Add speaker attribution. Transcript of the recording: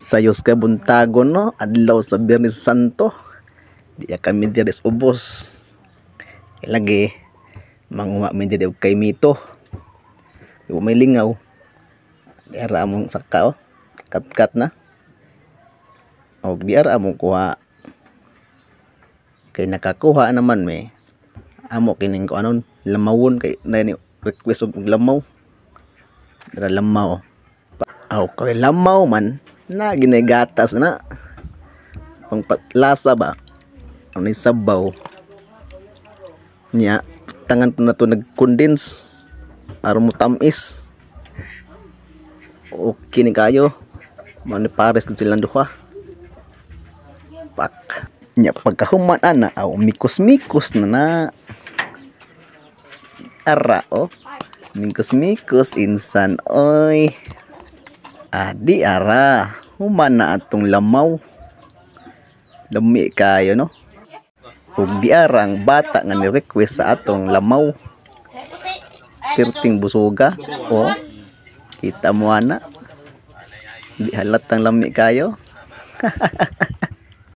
Speaker 1: Sayos ka buntagon no, adlaw sa Biyernes Santo. Di kami diri sa ubos. Lagi manguha mi diri og kay mito. Yung may lingaw. Di ara among saka oh. Kat-kat na. Og di ara among kuha. Kay nakakuha naman may amo kining ko anon lamawon kay na ni request og lamaw. Dara lamaw. Aw kay lamaw man na ginigatas na pang lasa ba ano sabaw nya tangan po na to nag-condense aron mo tamis okay ni kayo man pares kun silang duha pak nya pagkahuman ana aw mikos-mikos na ara oh mikos-mikos insan oy di ara human na atong lamaw lami kayo no ug di ara ang bata nga ni request sa atong lamaw perting busuga o kita mo ana di halatang lami kayo